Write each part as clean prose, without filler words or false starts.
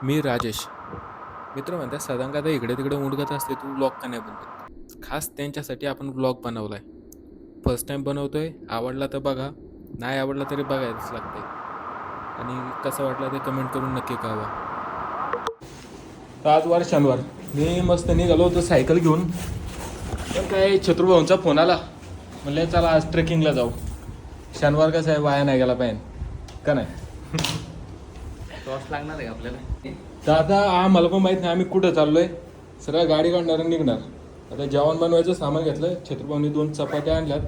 मी राजेश. मित्र म्हणतात सदांग आता इकडे तिकडे उडकत असते, तू व्लॉग का नाही बनवत? खास त्यांच्यासाठी आपण व्लॉग बनवलाय. फर्स्ट टाइम बनवतोय, आवडला तर बघा, नाही आवडला तरी बघायलाच लागते. आणि कसं वाटलं ते कमेंट करून नक्की कळवा. आज वार शनिवार, मी मस्त निघालो होतो सायकल घेऊन. पण काय शत्रुभाऊंचा फोन आला, म्हणले चला आज ट्रेकिंगला जाऊ. शनिवार कसं आहे, वाया नाही गेला पाहिजे का नाही? टॉर्च लागणार आहे आपल्याला. तर आता आम्हाला पण माहीत नाही आम्ही कुठं चाललोय. सरळ गाडी काढणार आणि निघणार. आता जेवण बनवायचं सामान घेतलं. छत्रपतींनी 2 चपात्या आणल्यात.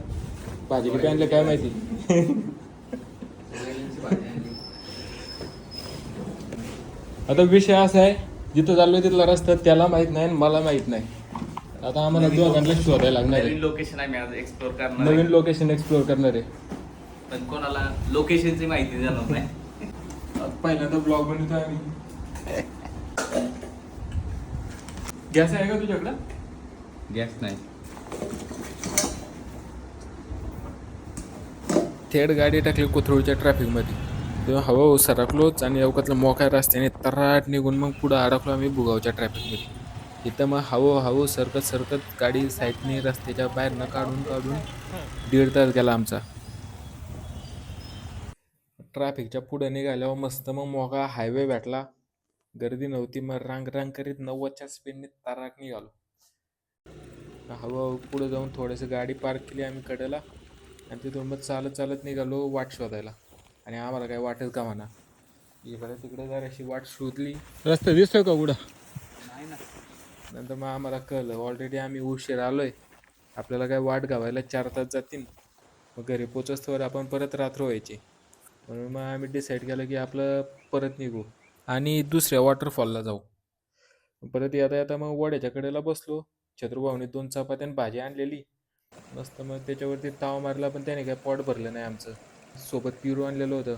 भाजी किती आणल्या काय माहिती. सोयाबीनची भाजी आणली. आता विषय असा आहे, जिथं चाललोय तिथला रस्ता त्याला माहित नाही आणि मला माहित नाही. आता आम्हाला दोघांना शोधायला लागणार नवीन आहे. लोकेशन आहे, मी आज एक्सप्लोर करणार आहे. नवीन लोकेशन एक्सप्लोर करणार आहे. पण कोणाला लोकेशनची माहिती देणार नाही. पहिल्यांदा ब्लॉग बनवतोय आम्ही. गॅस आहे का तुझ्याकडं? गॅस नाही. थेट गाडी टाकली कोथरूडच्या ट्रॅफिकमध्ये. तेव्हा हवा सरकलोच आणि अवकातलं मोकळ्या रस्त्याने तराट निघून मग पुढं अडकलो आम्ही भुगावच्या ट्रॅफिकमध्ये. इथं मग हवं सरकत सरकत गाडी साईडने रस्त्याच्या बाहेर न काढून काढून 1.5 तास गेला आमचा. ट्रॅफिकच्या पुढे निघाल्यावर मस्त मग मोकळा हायवे भेटला. गर्दी नव्हती, मग रांग रांग करीत 90च्या स्पीडने तराट निघालो. हळूहळू पुढे जाऊन थोडंसं गाडी पार्क केली आम्ही कडेला आणि तिथून मग चालत चालत निघालो वाट शोधायला. आणि आम्हाला काय वाटेल का म्हणा, इकडे तिकडे जराशी वाट शोधली. रस्ता दिसतोय का कुठं? नाही ना. नंतर मग आम्हाला कळलं ऑलरेडी आम्ही उशीर आलोय. आपल्याला काय वाट घावायला 4 तास जातील. मग घरी पोचस्तोवर आपण परत रात्र व्हायची. म्हणून मग आम्ही डिसाईड केलं की आपलं परत निघू आणि दुसऱ्या वॉटरफॉलला जाऊ. परत येता येता मग वड्याच्या कडेला बसलो. छत्रुभाऊने 2 चपात्या आणि भाजी आणलेली. मस्त मग त्याच्यावरती ताव मारला, पण त्याने काय पोट भरलं नाही आमचं. सोबत पिरू आणलेलं होतं.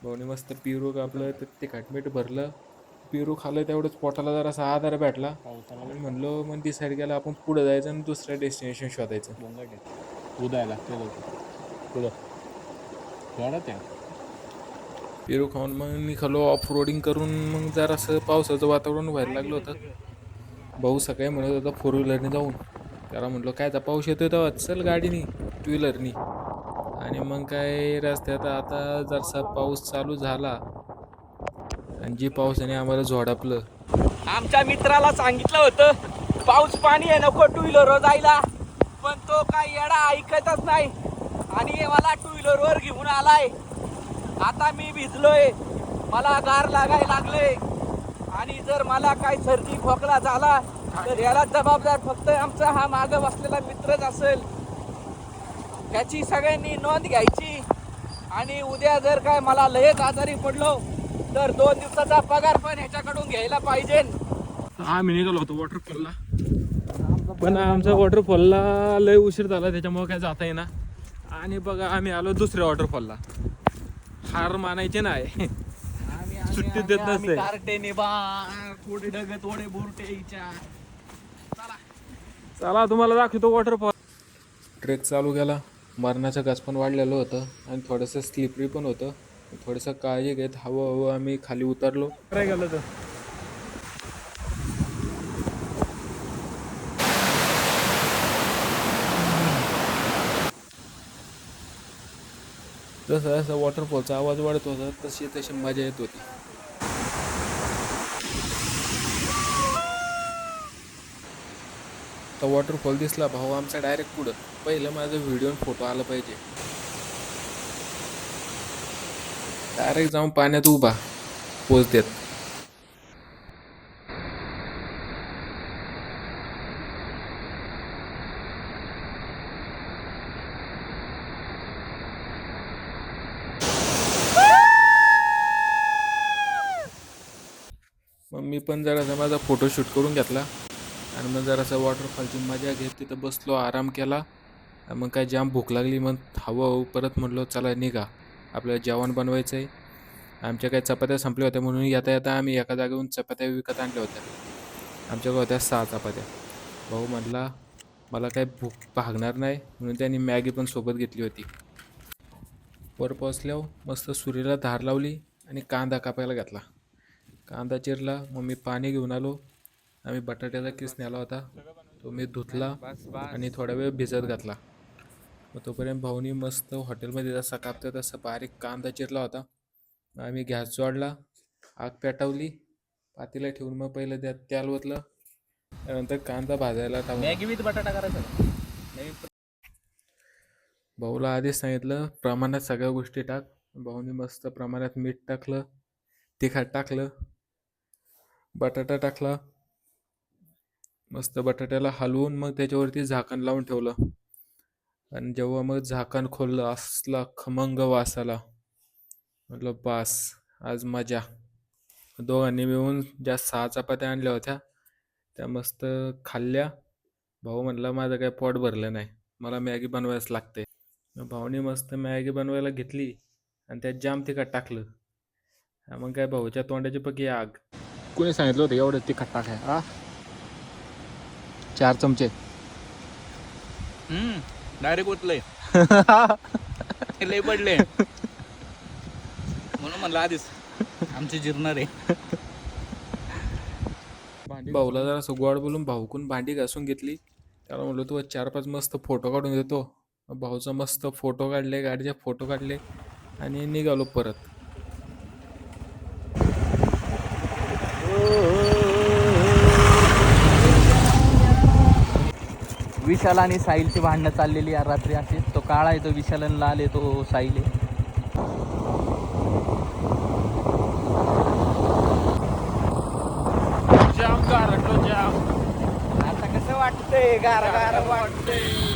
भाऊने मस्त पिरू कापलं, तर तिखट मीठ भरलं. पिरू खाल्लं, तेवढंच पोटाला जरासा आधार भेटला. म्हणलो मग डिसाईड केलं आपण पुढं जायचं आणि दुसरं डेस्टिनेशन शोधायचं. उदायला पुढं त्या पिरू खाऊन मग निघालो ऑफ रोडिंग करून. मग जरासं पावसाचं वातावरण व्हायला लागलं होतं. भाऊ सकाळी म्हणत होता 4 व्हीलरने जाऊन. त्याला म्हटलं कायचा पाऊस येतोय तेव्हा चल गाडीनी 2 व्हीलरनी. आणि मग काय रस्त्यात आता जरसा पाऊस चालू झाला आणि जी पावसाने आम्हाला झोडापलं. आमच्या मित्राला सांगितलं होतं पाऊस पाणी आहे नको 2 व्हीलरवर जायला, पण तो काय येडा ऐकतच नाही आणि मला 2 व्हीलरवर घेऊन आलाय. आता मी भिजलोय, मला गार लागायला लागले आणि जर मला काय सर्दी खोकला झाला तर याला जबाबदार फक्त आमचा हा मागं बसलेला मित्रच असेल. याची सगळ्यांनी नोंद घ्यायची आणि उद्या जर काय मला लयच आजारी पडलो तर 2 दिवसाचा पगार पण ह्याच्याकडून घ्यायला पाहिजे. आम्ही निघालो होतो वॉटरफॉलला, पण आमचा वॉटरफॉलला लय उशीर झाला, त्याच्यामुळे काय जाता येईना. आणि बघा आम्ही आलो दुसऱ्या वॉटरफॉलला. हार मानायचे नाही. सुट्टी देत नसते. कार्टे निभा थोडे ढग थोडे बुरटेच्या. चला तुम्हाला दाखवतो वॉटरफॉल. ट्रेक चालू केला. मरणाचं घास पण वाढलेलं होतं आणि थोडंसं स्लिपरी पण होतं. थोडंसं काळजी घेत हळूहळू आम्ही खाली उतरलो. काय गेलं तर जसं जसं वॉटरफॉलचा आवाज वाढत होता तशी तशी मजा येत होती. तर वॉटरफॉल दिसला भाऊ आमचा डायरेक्ट पुढं. पहिलं माझं व्हिडिओ फोटो आला पाहिजे. डायरेक्ट जाऊन पाण्यात उभा पोच देत. मग मी पण जरासा माझा फोटोशूट करून घेतला आणि मग जरासा वॉटरफॉलची मजा घेत तिथं बसलो, आराम केला. मग काय जाम भूक लागली, मग हवं परत म्हटलो चला निघा, आपल्याला जेवण बनवायचं आहे. आमच्या काही चपात्या संपल्या होत्या म्हणून येता येता आम्ही एका जागेहून चपात्या विकत आणल्या होत्या. आमच्याकडे होत्या 6 चपात्या. भाऊ म्हटला मला काय भूक भागणार नाही म्हणून त्यांनी मॅगी पण सोबत घेतली होती. वर पोचल्यावर मस्त सुरीला धार लावली आणि कांदा कापायला घातला. कांदा चिरला, मग मी पाणी घेऊन आलो. आम्ही बटाट्याचा किस नेला होता, तो मी धुतला आणि थोडा वेळ भिजत घातला. मग तोपर्यंत भाऊनी मस्त हॉटेलमध्ये जसा कापतो तसा बारीक कांदा चिरला होता. मग आम्ही गॅस जोडला, आग पेटवली, पातेलं ठेवून मग पहिलं त्यात तेल ओतलं, त्यानंतर कांदा भाजायला टाकला. मॅगी विथ बटाटा करायचा. भाऊला आधीच सांगितलं प्रमाणात सगळ्या गोष्टी टाक. भाऊने मस्त प्रमाणात मीठ टाकलं, तिखट टाकलं, बटाटा टाकला. मस्त बटाट्याला हलवून मग त्याच्यावरती झाकण लावून ठेवलं. आणि जेव्हा मग झाकण खोललं, असला खमंग वास आला. म्हटलं बास, आज मजा. दोघांनी मिळून ज्या 6 चपात्या आणल्या होत्या त्या मस्त खाल्ल्या. भाऊ म्हणला माझं काय पोट भरलं नाही, मला मॅगी बनवायच लागते. मग भाऊने मस्त मॅगी बनवायला घेतली आणि त्यात जाम तिखट टाकलं. मग काय भाऊच्या तोंडाची पकी आग. कोणी सांगितलं होतं एवढं तिखट टाकाय? 4 चमचे. डायरेक्ट ओतलंय. लय पडले म्हणून म्हणलं आधीच आमची जिरणार आहे. भाऊला जरा असं गोड बोलून भाऊकून भांडी घासून घेतली. त्याला म्हणलो तू 4-5 मस्त फोटो काढून देतो. मग भाऊचा मस्त फोटो काढले, गाडीचे फोटो काढले आणि निघालो परत. विशाल आणि साहिलची भांडणं चाललेली आहे रात्री अशी. तो काळा आहे तो विशाल आणि लाल आहे तो साहिल आहे. जाम गारटलो जाम. आता कसं वाटतंय? गार गार वाटतंय.